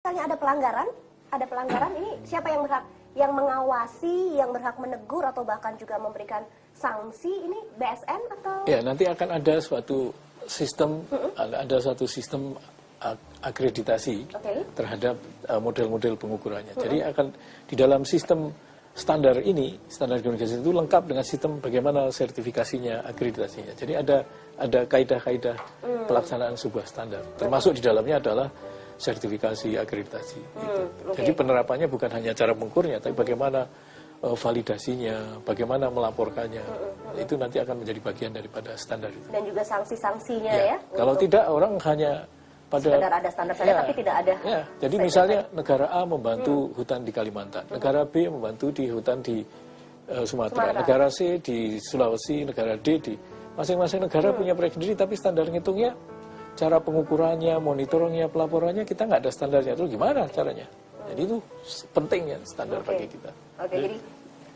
misalnya ada pelanggaran ini siapa yang berhak, yang mengawasi, yang berhak menegur atau bahkan juga memberikan sanksi, ini BSN atau? Ya, nanti akan ada suatu sistem, akreditasi terhadap model-model pengukurannya. Jadi akan di dalam sistem standar ini, standar organisasi itu lengkap dengan sistem bagaimana sertifikasinya, akreditasinya. Jadi ada kaidah-kaidah pelaksanaan sebuah standar. Termasuk di dalamnya adalah sertifikasi, akreditasi. Gitu. Jadi penerapannya bukan hanya cara mengukurnya, tapi bagaimana validasinya, bagaimana melaporkannya. Itu nanti akan menjadi bagian daripada standar itu. Dan juga sanksi-sanksinya ya. Kalau tidak, orang hanya sekedar ada standar saja, tapi tidak ada. Ya, jadi misalnya negara A membantu hutan di Kalimantan, negara B membantu di hutan di Sumatera, negara C di Sulawesi, negara D di masing-masing negara punya proyek sendiri, tapi standar ngitungnya, cara pengukurannya, monitoringnya, pelaporannya kita nggak ada standarnya. Terus gimana caranya? Jadi itu pentingnya standar bagi kita. Jadi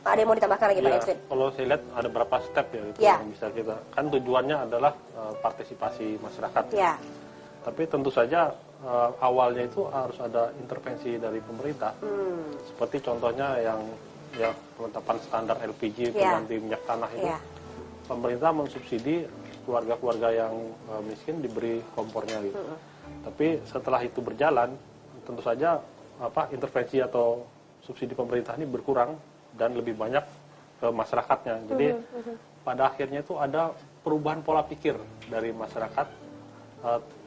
ada yang mau ditambahkan lagi Pak Edwin? Kalau saya lihat ada beberapa step ya, itu yang bisa kita, kan tujuannya adalah partisipasi masyarakat. Tapi tentu saja awalnya itu harus ada intervensi dari pemerintah. Seperti contohnya yang penetapan standar LPG pengganti minyak tanah itu. Pemerintah mensubsidi keluarga-keluarga yang miskin diberi kompornya gitu. Tapi setelah itu berjalan, tentu saja intervensi atau subsidi pemerintah ini berkurang dan lebih banyak ke masyarakatnya. Jadi pada akhirnya itu ada perubahan pola pikir dari masyarakat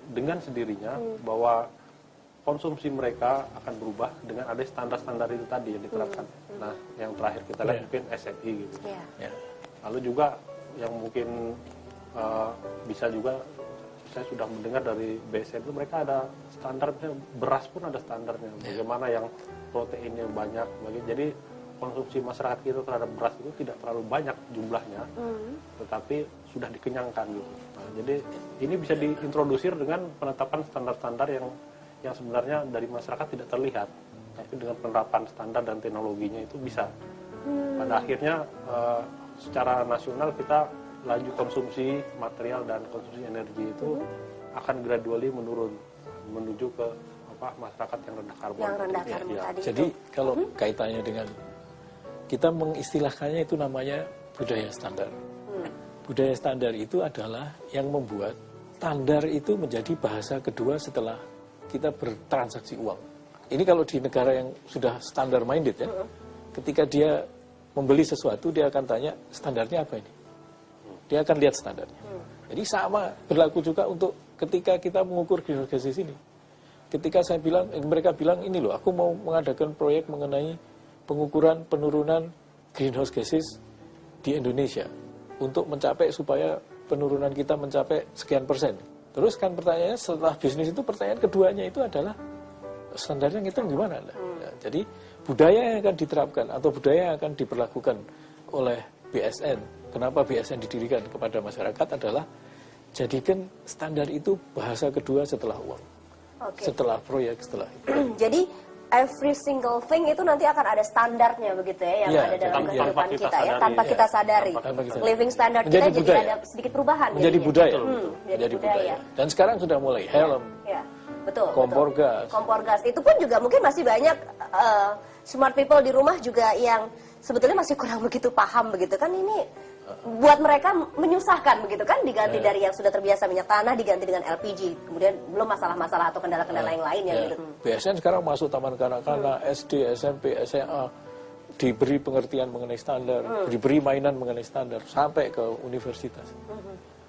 dengan sendirinya bahwa konsumsi mereka akan berubah dengan ada standar-standar itu tadi yang diterapkan. Nah, yang terakhir kita lihat mungkin SNI gitu. Lalu juga yang mungkin bisa juga saya sudah mendengar dari BSN itu mereka ada standarnya, beras pun ada standarnya. Bagaimana yang proteinnya banyak, jadi konsumsi masyarakat kita terhadap beras itu tidak terlalu banyak jumlahnya, tetapi sudah dikenyangkan gitu. Nah, jadi ini bisa diintrodusir dengan penetapan standar-standar yang sebenarnya dari masyarakat tidak terlihat, tapi dengan penerapan standar dan teknologinya itu bisa. Pada akhirnya secara nasional kita laju konsumsi material dan konsumsi energi itu akan gradually menurun menuju ke masyarakat yang rendah karbon. Yang rendah karbon tadi. Jadi kalau kaitannya dengan kita mengistilahkannya itu namanya budaya standar. Budaya standar itu adalah yang membuat standar itu menjadi bahasa kedua setelah kita bertransaksi uang. Ini kalau di negara yang sudah standar minded ya, ketika dia membeli sesuatu dia akan tanya standarnya apa ini. Dia akan lihat standarnya. Jadi sama berlaku juga untuk ketika kita mengukur greenhouse gases ini. Ketika saya bilang, mereka bilang ini loh, aku mau mengadakan proyek mengenai pengukuran penurunan greenhouse gases di Indonesia untuk mencapai supaya penurunan kita mencapai sekian persen. Terus kan pertanyaannya setelah bisnis itu pertanyaan keduanya itu adalah standarnya itu gimana? Nah, jadi budaya yang akan diterapkan atau budaya yang akan diperlakukan oleh BSN. Kenapa BSN didirikan kepada masyarakat adalah jadikan standar itu bahasa kedua setelah uang, setelah proyek, setelah itu. Jadi every single thing itu nanti akan ada standarnya begitu ya, yang ada dalam kehidupan kita ya, tanpa kita sadari. Living standard kita jadi ada sedikit perubahan. Menjadi budaya. Menjadi budaya. Dan sekarang sudah mulai helm, kompor gas. Itu pun juga mungkin masih banyak smart people di rumah juga yang sebetulnya masih kurang begitu paham begitu kan, ini buat mereka menyusahkan begitu kan, diganti dari yang sudah terbiasa minyak tanah diganti dengan LPG, kemudian belum masalah-masalah atau kendala-kendala yang lainnya gitu. BSN sekarang masuk taman kanak-kanak, SD, SMP, SMA, diberi pengertian mengenai standar, diberi mainan mengenai standar sampai ke universitas.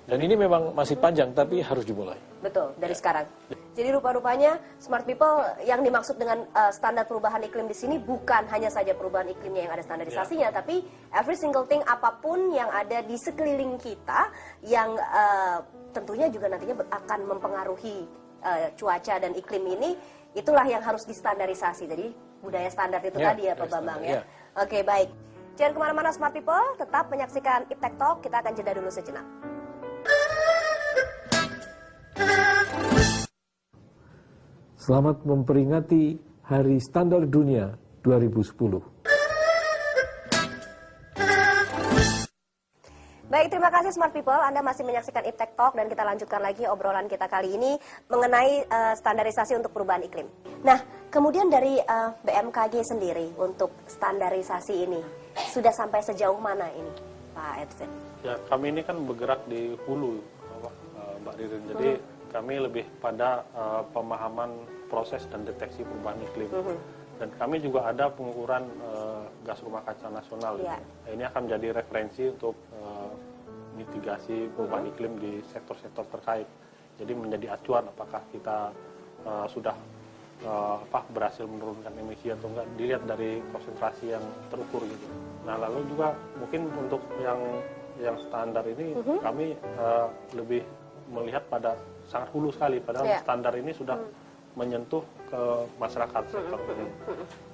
Dan ini memang masih panjang, tapi harus dimulai. Betul, dari sekarang. Jadi rupa-rupanya smart people yang dimaksud dengan standar perubahan iklim di sini bukan hanya saja perubahan iklimnya yang ada standarisasinya, tapi every single thing, apapun yang ada di sekeliling kita yang tentunya juga nantinya akan mempengaruhi cuaca dan iklim ini, itulah yang harus distandarisasi. Jadi budaya standar itu tadi ya Pak Bambang ya. Oke, baik. Jangan kemana-mana smart people, tetap menyaksikan Iptek Talk, kita akan jeda dulu sejenak. Selamat memperingati Hari Standar Dunia 2010. Baik, terima kasih Smart People. Anda masih menyaksikan Iptek Talk dan kita lanjutkan lagi obrolan kita kali ini mengenai standarisasi untuk perubahan iklim. Nah, kemudian dari BMKG sendiri untuk standarisasi ini sudah sampai sejauh mana ini, Pak Edwin? Ya, kami ini kan bergerak di hulu, Mbak Ririn. Jadi kami lebih pada pemahaman proses dan deteksi perubahan iklim. Dan kami juga ada pengukuran gas rumah kaca nasional. Yeah. Ini akan menjadi referensi untuk mitigasi perubahan iklim di sektor-sektor terkait. Jadi menjadi acuan apakah kita sudah berhasil menurunkan emisi atau enggak, dilihat dari konsentrasi yang terukur gitu. Nah, lalu juga mungkin untuk yang standar ini kami lebih melihat pada sangat hulu sekali, padahal standar ini sudah menyentuh ke masyarakat sektor ini.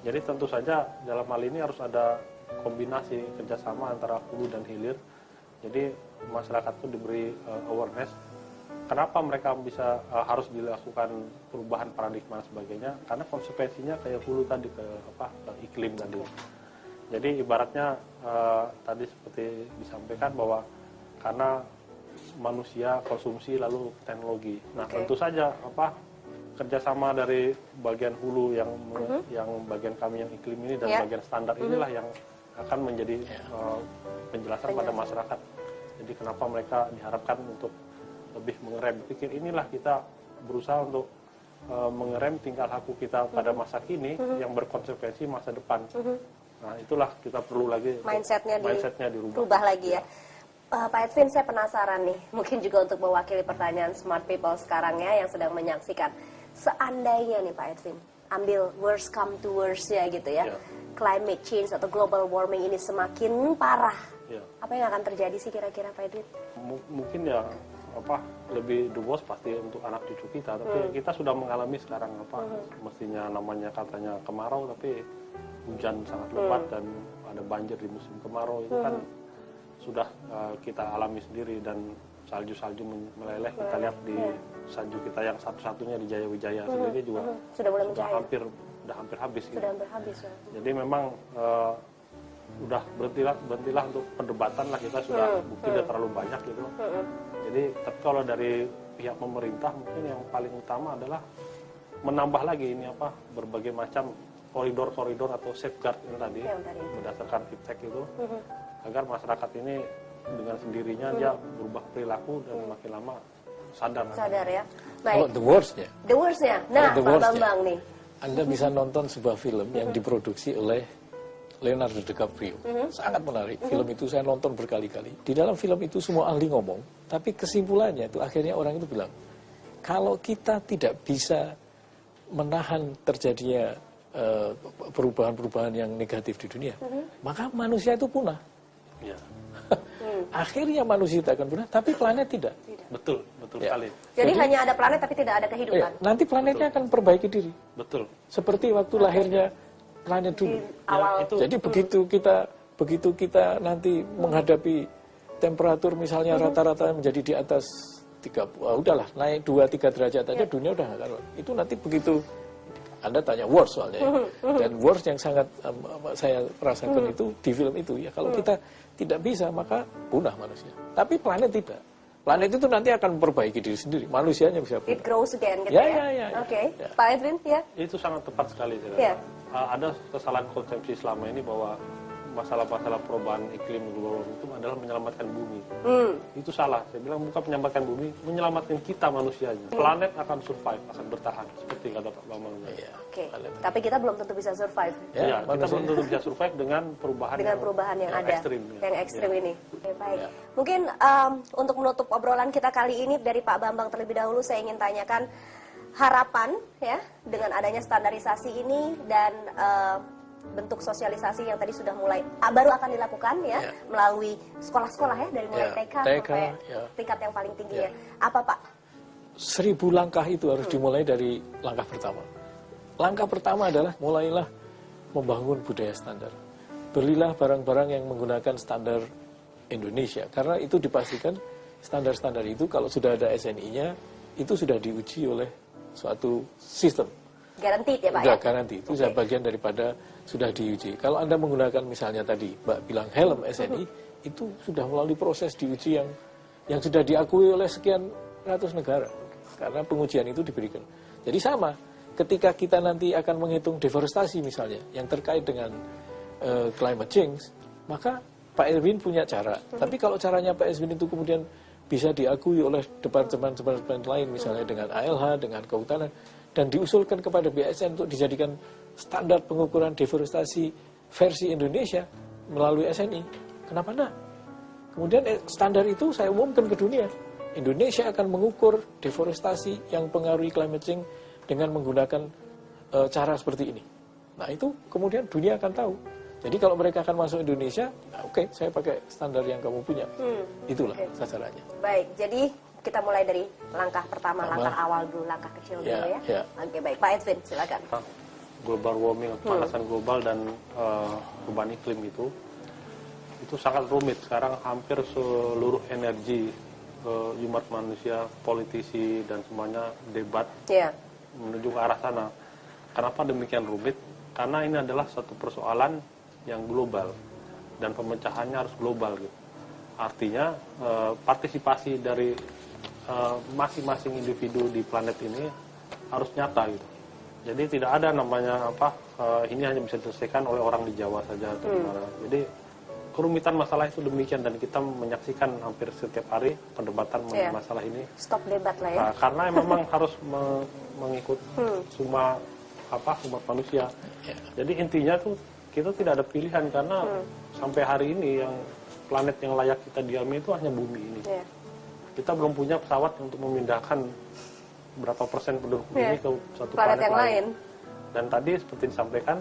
Jadi tentu saja dalam hal ini harus ada kombinasi kerjasama antara hulu dan hilir. Jadi masyarakat itu diberi awareness. Kenapa mereka bisa harus dilakukan perubahan paradigma dan sebagainya? Karena konsekuensinya kayak hulu tadi ke iklim tadi. Jadi ibaratnya tadi seperti disampaikan bahwa karena manusia konsumsi lalu teknologi. Nah, tentu saja kerjasama dari bagian hulu yang bagian kami yang iklim ini dan bagian standar inilah yang akan menjadi penjelasan pada masyarakat. Jadi kenapa mereka diharapkan untuk lebih mengerem. Pikir inilah kita berusaha untuk mengerem tingkah laku kita pada masa kini yang berkonsekuensi masa depan. Nah, itulah kita perlu lagi mindsetnya dirubah lagi ya. Pak Edwin, saya penasaran nih, mungkin juga untuk mewakili pertanyaan Smart People sekarang ya yang sedang menyaksikan. Seandainya nih Pak Edwin, ambil worst come to worst ya gitu ya, climate change atau global warming ini semakin parah, apa yang akan terjadi sih kira-kira Pak Edwin? Mungkin ya lebih the worst pasti untuk anak cucu kita, tapi kita sudah mengalami sekarang mestinya namanya katanya kemarau, tapi hujan sangat lebat dan ada banjir di musim kemarau itu kan sudah kita alami sendiri, dan salju-salju meleleh kita lihat di salju kita yang satu-satunya di Jaya Wijaya sendiri juga sudah mulai mencair. Sudah hampir habis. Sudah hampir habis ya. Jadi memang udah berhentilah untuk perdebatan lah, kita sudah bukti udah terlalu banyak gitu. Jadi tapi kalau dari pihak pemerintah mungkin yang paling utama adalah menambah lagi ini berbagai macam koridor-koridor atau safeguard yang tadi berdasarkan Iptek itu agar masyarakat ini dengan sendirinya dia berubah perilaku dan makin lama sadar ya. Kalau the worst-nya, nah Pak Bambang nih, Anda bisa nonton sebuah film yang diproduksi oleh Leonardo DiCaprio. Sangat menarik. Film itu saya nonton berkali-kali. Di dalam film itu semua ahli ngomong, tapi kesimpulannya itu akhirnya orang itu bilang, kalau kita tidak bisa menahan terjadinya perubahan-perubahan yang negatif di dunia, maka manusia itu punah. Akhirnya manusia itu akan punah, tapi planet tidak. Betul sekali. Jadi hanya ada planet tapi tidak ada kehidupan. Nanti planetnya akan perbaiki diri. Betul. Seperti waktu lahirnya planet dulu. Jadi begitu kita nanti menghadapi temperatur misalnya rata-rata menjadi di atas 30, udahlah naik 2-3 derajat aja dunia udah nggak karuan. Itu nanti begitu Anda tanya worst soalnya ya. Dan worst yang sangat saya rasakan itu di film itu ya, kalau kita tidak bisa maka punah manusia. Tapi planet tidak. Planet itu nanti akan memperbaiki diri sendiri, manusianya bisa punah. It grows again gitu ya. Oke. Pak Edwin ya. Itu sangat tepat sekali. Ada kesalahan konsepsi selama ini bahwa masalah-masalah perubahan iklim global itu adalah menyelamatkan bumi. Itu salah. Saya bilang bukan menyelamatkan bumi, menyelamatkan kita manusianya. Planet akan survive, akan bertahan seperti kata Pak Bambang. Oke. Tapi kita belum tentu bisa survive. Ya, kita belum tentu bisa survive dengan perubahan yang ada, ekstrim, yang ekstrim ini. Oke, baik. Mungkin untuk menutup obrolan kita kali ini dari Pak Bambang terlebih dahulu saya ingin tanyakan harapan ya dengan adanya standarisasi ini dan bentuk sosialisasi yang tadi sudah mulai baru akan dilakukan ya melalui sekolah-sekolah ya dari mulai TK sampai tingkat yang paling tinggi ya. Apa Pak? 1000 langkah itu harus dimulai dari langkah pertama. Langkah pertama adalah mulailah membangun budaya standar. Belilah barang-barang yang menggunakan standar Indonesia, karena itu dipastikan standar-standar itu kalau sudah ada SNI-nya itu sudah diuji oleh suatu sistem. guaranteed ya Pak Sudah ya? garanti, itu sudah bagian daripada sudah diuji. Kalau Anda menggunakan misalnya tadi Mbak bilang helm SNI, itu sudah melalui proses diuji yang sudah diakui oleh sekian ratus negara. Karena pengujian itu diberikan. Jadi sama, ketika kita nanti akan menghitung deforestasi misalnya, yang terkait dengan climate change, maka Pak Edwin punya cara. Tapi kalau caranya Pak Edwin itu kemudian bisa diakui oleh departemen-departemen lain, misalnya dengan ALH, dengan kehutanan, dan diusulkan kepada BASN untuk dijadikan standar pengukuran deforestasi versi Indonesia melalui SNI, kenapa enggak? Kemudian standar itu saya umumkan ke dunia. Indonesia akan mengukur deforestasi yang pengaruhi climate change dengan menggunakan cara seperti ini. Nah itu kemudian dunia akan tahu. Jadi kalau mereka akan masuk Indonesia, oke, saya pakai standar yang kamu punya. Itulah sasarannya. Baik, jadi kita mulai dari langkah pertama, langkah awal dulu, langkah kecil dulu ya. Oke, baik, Pak Edwin, silakan. Global warming, pemanasan global dan perubahan iklim itu sangat rumit. Sekarang hampir seluruh energi umat manusia, politisi dan semuanya debat menuju ke arah sana. Kenapa demikian rumit? Karena ini adalah satu persoalan yang global dan pemecahannya harus global gitu. Artinya partisipasi dari masing-masing individu di planet ini harus nyata gitu. Jadi tidak ada namanya ini hanya bisa diselesaikan oleh orang di Jawa saja atau gimana. Jadi kerumitan masalah itu demikian dan kita menyaksikan hampir setiap hari perdebatan mengenai masalah ini. Stop debat lah ya. Nah, karena memang harus mengikut semua umat manusia. Jadi intinya tuh kita tidak ada pilihan karena sampai hari ini yang planet yang layak kita diami itu hanya bumi ini. Kita belum punya pesawat untuk memindahkan berapa persen penduduk ini ke satu planet yang lain. Dan tadi seperti disampaikan,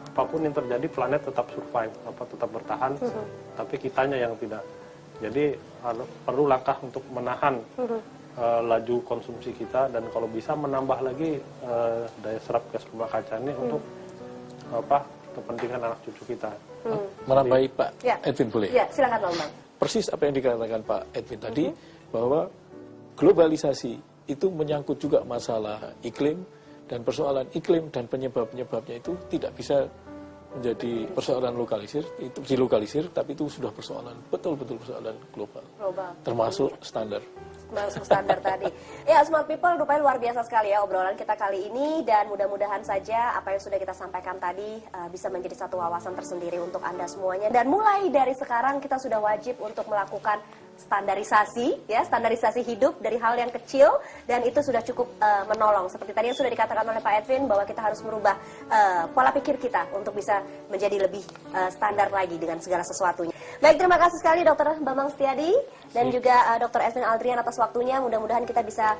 apapun yang terjadi planet tetap survive, tetap bertahan, tapi kitanya yang tidak. Jadi perlu langkah untuk menahan laju konsumsi kita dan kalau bisa menambah lagi daya serap gas rumah kaca ini untuk kepentingan anak cucu kita. Menambahi Pak Edwin boleh? Ya, silakan Bang. Persis apa yang dikatakan Pak Edwin tadi, bahwa globalisasi itu menyangkut juga masalah iklim, dan persoalan iklim dan penyebab-penyebabnya itu tidak bisa menjadi persoalan itu dilokalisir, tapi itu sudah persoalan, betul-betul persoalan global. Termasuk standar. Masuk standar tadi. Ya, Smart People rupanya luar biasa sekali ya obrolan kita kali ini, dan mudah-mudahan saja apa yang sudah kita sampaikan tadi bisa menjadi satu wawasan tersendiri untuk Anda semuanya. Dan mulai dari sekarang kita sudah wajib untuk melakukan standarisasi, ya, standarisasi hidup dari hal yang kecil, dan itu sudah cukup menolong. Seperti tadi yang sudah dikatakan oleh Pak Edwin bahwa kita harus merubah pola pikir kita untuk bisa menjadi lebih standar lagi dengan segala sesuatunya. Baik, terima kasih sekali Dr. Bambang Setiadi dan juga Dr. Edwin Aldrian atas waktunya. Mudah-mudahan kita bisa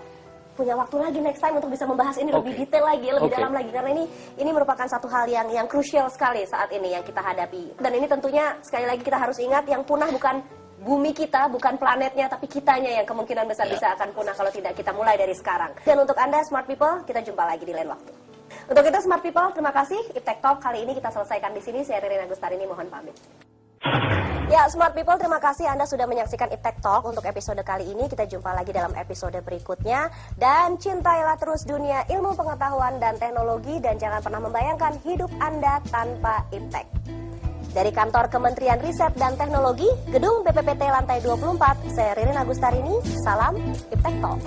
punya waktu lagi next time untuk bisa membahas ini lebih detail lagi, lebih dalam lagi, karena ini merupakan satu hal yang krusial sekali saat ini yang kita hadapi. Dan ini tentunya sekali lagi kita harus ingat, yang punah bukan bumi kita, bukan planetnya, tapi kitanya yang kemungkinan besar bisa akan punah kalau tidak kita mulai dari sekarang. Dan untuk Anda Smart People, kita jumpa lagi di lain waktu. Untuk itu Smart People, terima kasih. Iptek Talk kali ini kita selesaikan di sini. Saya Ririn Agustarini, mohon pamit. Ya, Smart People, terima kasih Anda sudah menyaksikan Iptek Talk untuk episode kali ini. Kita jumpa lagi dalam episode berikutnya. Dan cintailah terus dunia ilmu pengetahuan dan teknologi, dan jangan pernah membayangkan hidup Anda tanpa Iptek. Dari kantor Kementerian Riset dan Teknologi, Gedung BPPT lantai 24, saya Ririn Agustarini, salam Iptek Talk.